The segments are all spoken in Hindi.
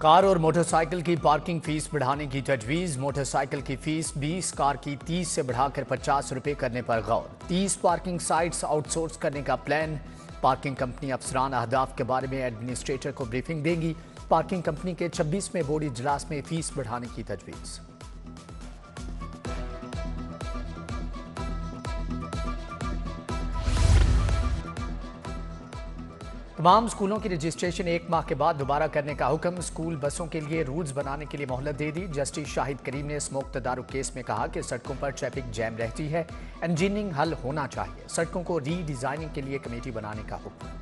कार और मोटरसाइकिल की पार्किंग फीस बढ़ाने की तजवीज़। मोटरसाइकिल की फीस 20, कार की 30 से बढ़ाकर 50 रुपये करने पर गौर। 30 पार्किंग साइट्स आउटसोर्स करने का प्लान। पार्किंग कंपनी अफसरान अहदाफ के बारे में एडमिनिस्ट्रेटर को ब्रीफिंग देंगी। पार्किंग कंपनी के 26वें बोर्ड इजलास में फीस बढ़ाने की तजवीज़। तमाम स्कूलों की रजिस्ट्रेशन 1 माह के बाद दोबारा करने का हुक्म। स्कूल बसों के लिए रूल्स बनाने के लिए मोहलत दे दी। जस्टिस शाहिद करीम ने स्मोक तदारुक केस में कहा कि सड़कों पर ट्रैफिक जैम रहती है, इंजीनियरिंग हल होना चाहिए। सड़कों को रीडिजाइनिंग के लिए कमेटी बनाने का हुक्म।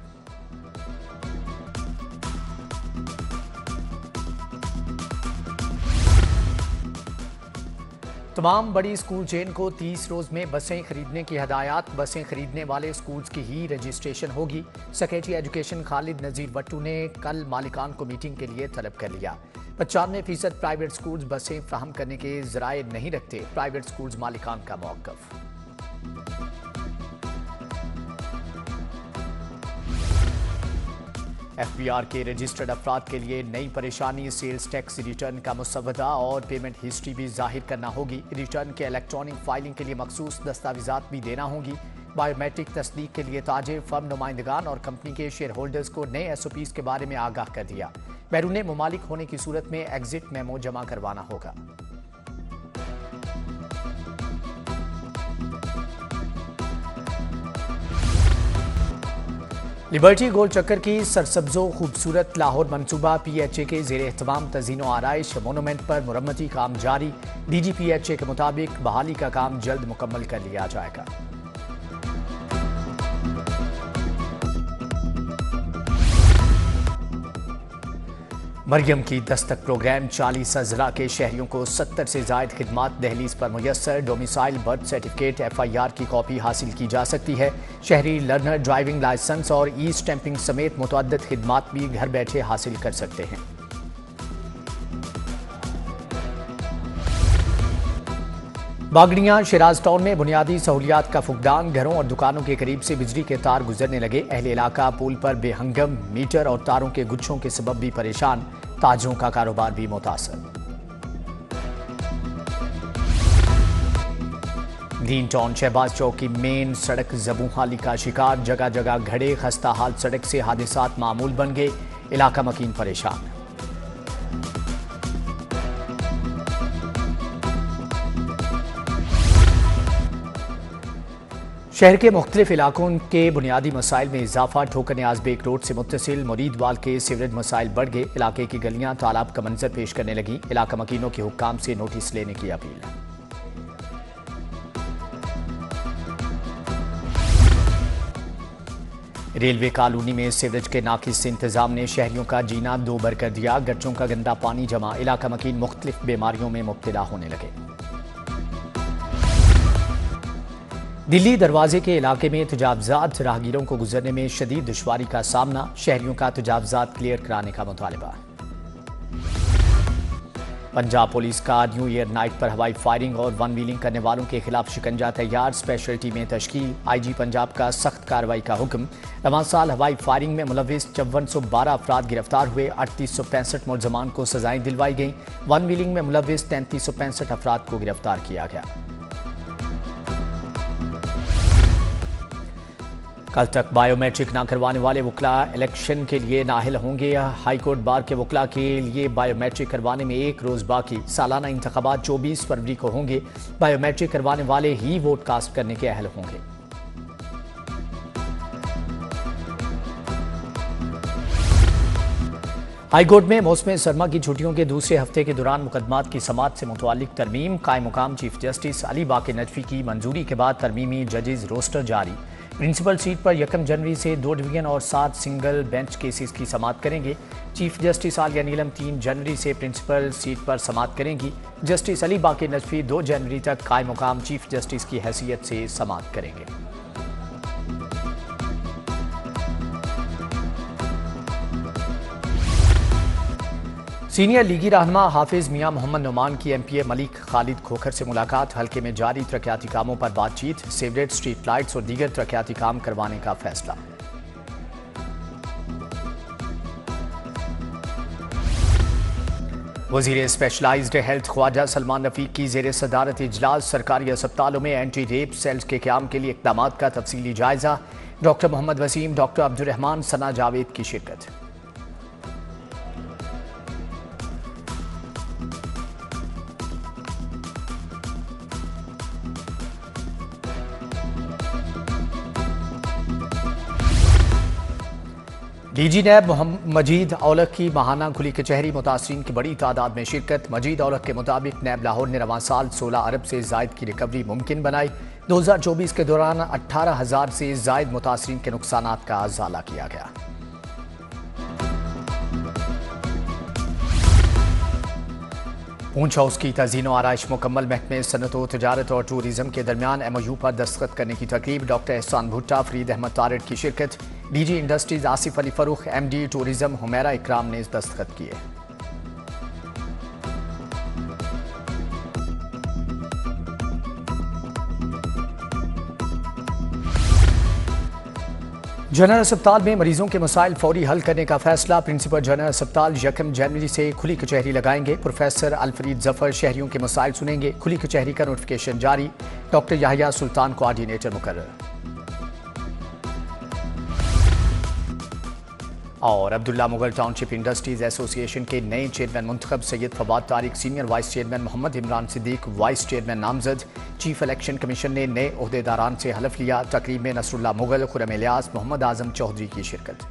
तमाम बड़ी स्कूल चेन को 30 रोज में बसें खरीदने की हदायत। बसें खरीदने वाले स्कूल्स की ही रजिस्ट्रेशन होगी। सेक्रेटरी एजुकेशन खालिद नजीर बट्टू ने कल मालिकान को मीटिंग के लिए तलब कर लिया। 95% प्राइवेट स्कूल्स बसें फ्राहम करने के जराए नहीं रखते। प्राइवेट स्कूल्स मालिकान का मौक़िफ़। FBR के रजिस्टर्ड अफराद के लिए नई परेशानी। सेल्स टैक्स रिटर्न का मुसव्वदा और पेमेंट हिस्ट्री भी जाहिर करना होगी। रिटर्न के इलेक्ट्रॉनिक फाइलिंग के लिए मखसूस दस्तावेजात भी देना होंगी। बायोमेट्रिक तस्दीक के लिए ताजिर, फर्म नुमाइंदगान और कंपनी के शेयर होल्डर्स को नए SOPs के बारे में आगाह कर दिया। बैरून मुमालिक होने की सूरत में एग्जिट मेमो जमा करवाना होगा। लिबर्टी गोल चक्कर की सरसब्जो खूबसूरत लाहौर मनसूबा। PHA के ज़ेर एहतमाम तज़ीनो आराइश मोनूमेंट पर मुरम्मती काम जारी। DG PHA के मुताबिक बहाली का काम जल्द मुकम्मल कर लिया जाएगा। मरियम की दस्तक प्रोग्राम। 40 अजला के शहरियों को 70 से ज़ायद खिदमात दहलीज पर मुयस्सर। डोमिसाइल, बर्थ सर्टिफिकेट, FIR की कॉपी हासिल की जा सकती है। शहरी लर्नर ड्राइविंग लाइसेंस और ई स्टैंपिंग समेत मुतअद्दिद खिदमात भी घर बैठे हासिल कर सकते हैं। बागड़ियां शिराज टाउन में बुनियादी सहूलियात का फुकदान। घरों और दुकानों के करीब से बिजली के तार गुजरने लगे। अहले इलाका पुल पर बेहंगम मीटर और तारों के गुच्छों के सबब भी परेशान। ताजरों का कारोबार भी मुतासर। ग्रीन टाउन शहबाज चौक की मेन सड़क जबूहाली का शिकार। जगह जगह घड़े। खस्ता हाल सड़क से हादिसात मामूल बन गए। इलाका मकीन परेशान। शहर के मुख्तलिफ इलाकों के बुनियादी मसाइल में इजाफा। ठोकर न्याज बेक रोड से मुत्तसिल मुरीदवाल के सीवरेज मसाइल बढ़ गए। इलाके की गलियां तालाब का मंजर पेश करने लगी। इलाका मकीनों के हुक्काम से नोटिस लेने की अपील। रेलवे कॉलोनी में सीवरेज के नाकिस इंतजाम ने शहरियों का जीना दोबर कर दिया। गच्चों का गंदा पानी जमा। इलाका मकीन मुख्तलिफ बीमारियों में मुब्तला होने लगे। दिल्ली दरवाजे के इलाके में तजावजात। राहगीरों को गुजरने में शदीद दुश्वारी का सामना। शहरियों का तजावजात क्लियर कराने का मुतालबा। पंजाब पुलिस का न्यू ईयर नाइट पर हवाई फायरिंग और वन व्हीलिंग करने वालों के खिलाफ शिकंजा तैयार। स्पेशल टीमें तश्कील। IG पंजाब का सख्त कार्रवाई का हुक्म। रवां साल हवाई फायरिंग में मुलविस 5412 अफराद गिरफ्तार हुए। 3865 मुलजमान को सजाएं दिलवाई गईं। वन व्हीलिंग में मुलविस 3365 अफराद को गिरफ्तार किया गया। कल तक बायोमेट्रिक न करवाने वाले वकला इलेक्शन के लिए नाअहल होंगे। हाईकोर्ट बार के वकला के लिए बायोमेट्रिक करवाने में 1 रोज बाकी। सालाना इंतखाबात 24 फरवरी को होंगे। बायोमेट्रिक करवाने वाले ही वोट कास्ट करने के अहल होंगे। हाईकोर्ट में मौसम सरमा की छुट्टियों के दूसरे हफ्ते के दौरान मुकदमात की समाअत से मुतालिक तरमीम। कायम मुकाम चीफ जस्टिस अली बाक़ी नजफी की मंजूरी के बाद तरमीमी जजेज रोस्टर जारी। प्रिंसिपल सीट पर 1 जनवरी से 2 डिवीजन और 7 सिंगल बेंच केसेस की समाअत करेंगे। चीफ जस्टिस आलिया नीलम 3 जनवरी से प्रिंसिपल सीट पर समाअत करेंगी। जस्टिस अली बाक़ी नजफी 2 जनवरी तक कायम मुकाम चीफ जस्टिस की हैसियत से समाअत करेंगे। सीनियर लीगी रहनुमा हाफिज मियां मोहम्मद नुमान की MPA मलिक खालिद खोखर से मुलाकात। हल्के में जारी तरक्याती कामों पर बातचीत। सीवरेज, स्ट्रीट लाइट्स और दीगर तरक्याती काम करवाने का फैसला। वजीर स्पेशलाइज्ड हेल्थ ख्वाजा सलमान रफीक की जेर सदारत इजलास सरकारी अस्पतालों में एंटी रेप सेल्स के क्याम के लिए इकदाम का तफसीली जायजा। डॉक्टर मोहम्मद वसीम, डॉक्टर अब्दुर्रहमान, सना जावेद की शिरकत। डीजी नैब मजीद औलख की माहाना खुली कचहरी, मुतासरीन की बड़ी तादाद में शिरकत। मजीद औलख के मुताबिक नैब लाहौर ने रवां साल 16 अरब से जायद की रिकवरी मुमकिन बनाई। 2024 के दौरान 18,000 से जायद मुतासरीन के नुकसानात का अजाला किया गया। पूंछ हाउस की तज़ीन व आराइश मुकम्मल। महकमे सनत व तजारत और टूरिज्म के दरमियान MOU पर दस्तखत करने की तकरीब। डॉक्टर एहसान भुट्टा, फरीद अहमद तारिड़ की शिरकत। DG industries Asif Ali Farrukh, MD tourism Humaira Ikram ने दस्तखत किए। जनरल अस्पताल में मरीजों के मसाइल फौरी हल करने का फैसला। प्रिंसिपल जनरल अस्पताल 1 जनवरी से खुली कचहरी लगाएंगे। प्रोफेसर अलफरीद जफर शहरियों के मसाइल सुनेंगे। खुली कचहरी का नोटिफिकेशन जारी। डॉक्टर याहिया सुल्तान कोऑर्डिनेटर मुकर्रर। और Abdullah Mughal township industries association के नए चेयरमैन मुंतखब। Syed Fawad Tariq senior vice chairman, Mohammad Imran Siddique vice chairman नामजद। चीफ इलेक्शन कमीशन ने नए ओहदेदारान से हलफ लिया। तकरीब में नसरुल्लाह मुगल, खुरम इलियास, मोहम्मद आजम चौधरी की शिरकत।